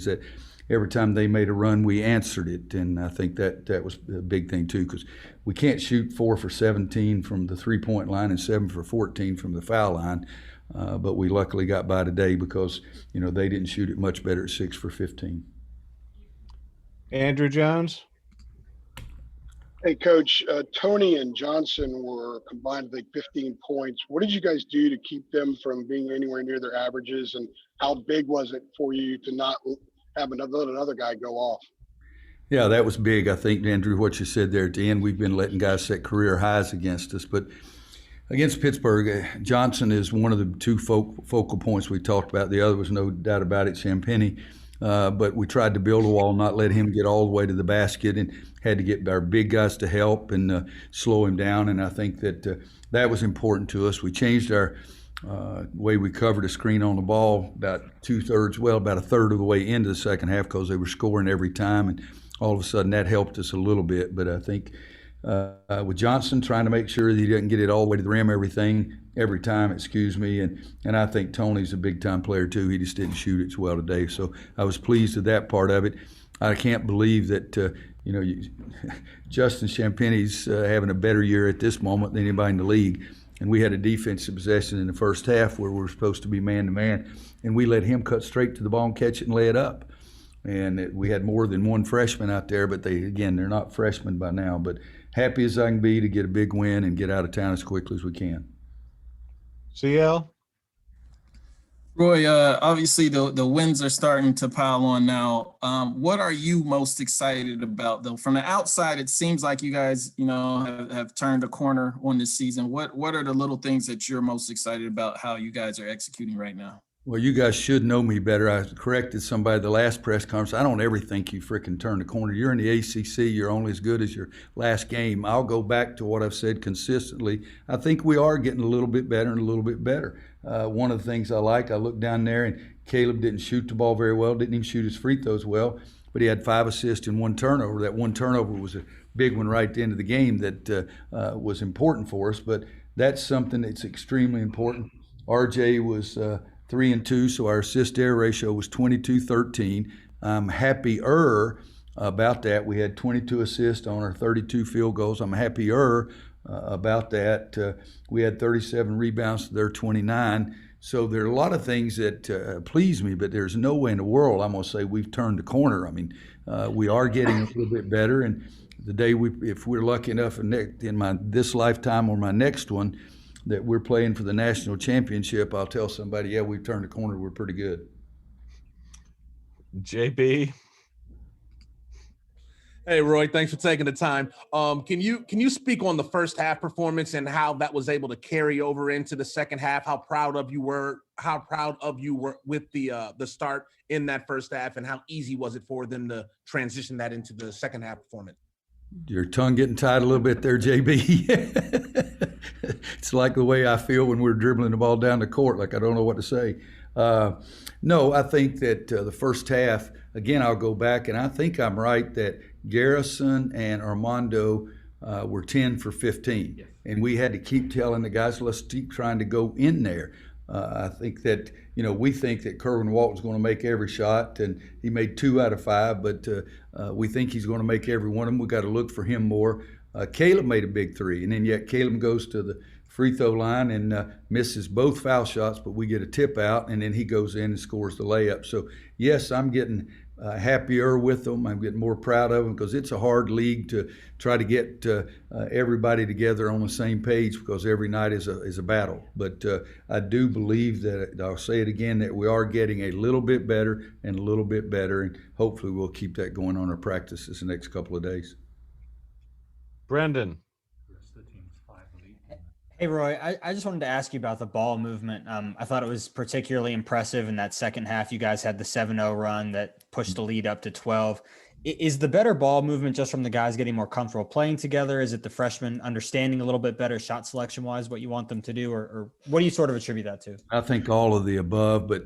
that every time they made a run, we answered it, and I think that was a big thing too, because we can't shoot 4 for 17 from the 3-point line and 7 for 14 from the foul line. But we luckily got by today because they didn't shoot it much better at 6 for 15. Andrew Jones. Hey, Coach, Tony and Johnson were combined, I think, 15 points. What did you guys do to keep them from being anywhere near their averages? And how big was it for you to not have another guy go off? Yeah, that was big. I think, Andrew, what you said there at the end, we've been letting guys set career highs against us. But against Pittsburgh, Johnson is one of the two focal points we talked about. The other was, no doubt about it, Champagnie. But we tried to build a wall, not let him get all the way to the basket, and had to get our big guys to help and slow him down. And I think that that was important to us. We changed our way we covered a screen on the ball about about a third of the way into the second half, because they were scoring every time. And all of a sudden that helped us a little bit. But I think with Johnson trying to make sure that he doesn't get it all the way to the rim every time, and I think Tony's a big-time player too. He just didn't shoot it as well today. So I was pleased with that part of it. I can't believe that Justin Champagnie's having a better year at this moment than anybody in the league. And we had a defensive possession in the first half where we were supposed to be man-to-man, and we let him cut straight to the ball and catch it and lay it up. And we had more than one freshman out there, but they're not freshmen by now. But happy as I can be to get a big win and get out of town as quickly as we can. CL? Roy, obviously the wins are starting to pile on now. What are you most excited about, though? From the outside, it seems like you guys, have turned a corner on this season. What are the little things that you're most excited about, how you guys are executing right now? Well, you guys should know me better. I corrected somebody at the last press conference. I don't ever think you freaking turn the corner. You're in the ACC. You're only as good as your last game. I'll go back to what I've said consistently. I think we are getting a little bit better and a little bit better. One of the things I looked down there, and Caleb didn't shoot the ball very well, didn't even shoot his free throws well, but he had 5 assists and 1 turnover. That 1 turnover was a big one right at the end of the game that was important for us, but that's something that's extremely important. RJ was 3 and 2, so our assist-to-error ratio was 22-13. I'm happier about that. We had 22 assists on our 32 field goals. I'm happier about that. We had 37 rebounds to their 29. So there are a lot of things that please me, but there's no way in the world I'm going to say we've turned the corner. I mean, we are getting a little bit better, and the day if we're lucky enough in this lifetime or my next one, that we're playing for the national championship, I'll tell somebody, yeah, we've turned the corner, we're pretty good. JB? Hey, Roy, thanks for taking the time. Can you speak on the first half performance and how that was able to carry over into the second half? How proud of you were with the start in that first half, and how easy was it for them to transition that into the second half performance? Your tongue getting tied a little bit there, JB. It's like the way I feel when we're dribbling the ball down the court, like I don't know what to say. No, I think that the first half, again, I'll go back, and I think I'm right that Garrison and Armando were 10 for 15. Yes. And we had to keep telling the guys, let's keep trying to go in there. I think that, we think that Kerwin Walton's going to make every shot, and he made 2 out of 5, but we think he's going to make every one of them. We got to look for him more. Caleb made a big 3, and then yet Caleb goes to the free throw line and misses both foul shots, but we get a tip out, and then he goes in and scores the layup. So, yes, I'm getting happier with them. I'm getting more proud of them, because it's a hard league to try to get everybody together on the same page, because every night is a battle. But I do believe that, I'll say it again, that we are getting a little bit better and a little bit better, and hopefully we'll keep that going on our practices the next couple of days. Brendan? Hey, Roy, I just wanted to ask you about the ball movement. I thought it was particularly impressive in that second half. You guys had the 7-0 run that pushed the lead up to 12. Is the better ball movement just from the guys getting more comfortable playing together? Is it the freshmen understanding a little bit better shot selection-wise what you want them to do? Or what do you sort of attribute that to? I think all of the above, but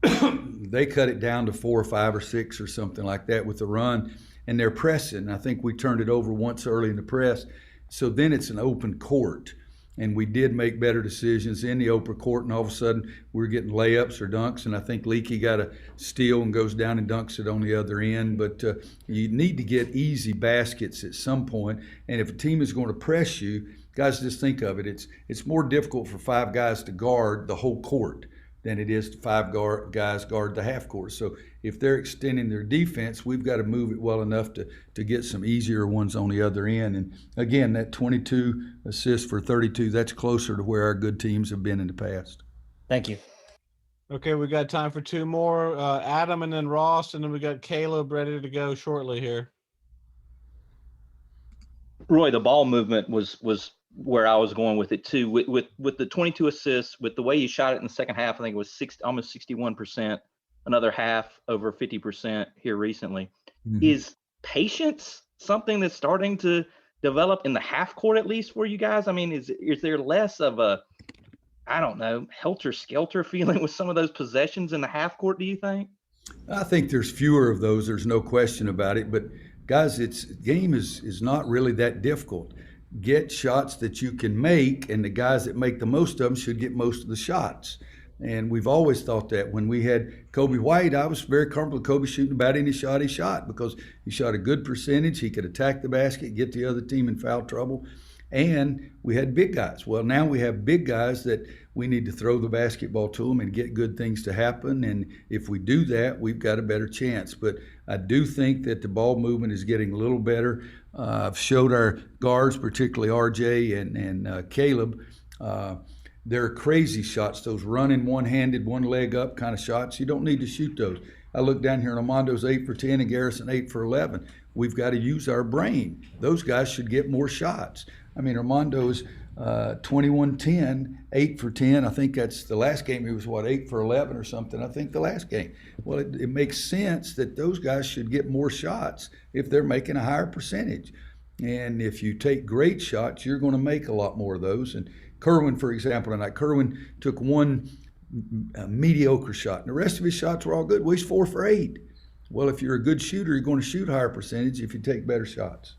they cut it down to 4 or 5 or 6 or something like that with the run, and they're pressing. I think we turned it over once early in the press. So then it's an open court. and we did make better decisions in the open court, and all of a sudden we're getting layups or dunks, and I think Leaky got a steal and goes down and dunks it on the other end. But you need to get easy baskets at some point, and if a team is going to press you, guys, just think of it. It's more difficult for 5 guys to guard the whole court than it is to 5 guys guard the half court. So if they're extending their defense, we've got to move it well enough to get some easier ones on the other end. And again, that 22 assists for 32, that's closer to where our good teams have been in the past. Thank you. Okay, we got time for 2 more. Adam and then Ross, and then we got Caleb ready to go shortly here. Roy, the ball movement was where I was going with it too. With the 22 assists, with the way you shot it in the second half, I think it was almost 61%, another half over 50% here recently. Mm-hmm. Is patience something that's starting to develop in the half court, at least for you guys? I mean, is there less of a, I don't know, helter-skelter feeling with some of those possessions in the half court, do you think? I think there's fewer of those. There's no question about it. But guys, game is not really that difficult. Get shots that you can make, and the guys that make the most of them should get most of the shots. And we've always thought that. When we had Kobe White, I was very comfortable with Kobe shooting about any shot he shot because he shot a good percentage. He could attack the basket, get the other team in foul trouble. And we had big guys. Well, now we have big guys that we need to throw the basketball to them and get good things to happen. And if we do that, we've got a better chance. But I do think that the ball movement is getting a little better. I've showed our guards, particularly RJ and Caleb, they're crazy shots, those running one-handed, one leg up kind of shots. You don't need to shoot those. I look down here and Armando's 8 for 10 and Garrison 8 for 11. We've got to use our brain. Those guys should get more shots. I mean, Armando's 21-10, 8 for 10. I think that's the last game. He was, 8 for 11 or something, I think the last game. Well, it makes sense that those guys should get more shots if they're making a higher percentage. And if you take great shots, you're going to make a lot more of those. And Kerwin, for example, tonight, Kerwin took one mediocre shot, and the rest of his shots were all good. Well, he's 4 for 8. Well, if you're a good shooter, you're going to shoot a higher percentage if you take better shots.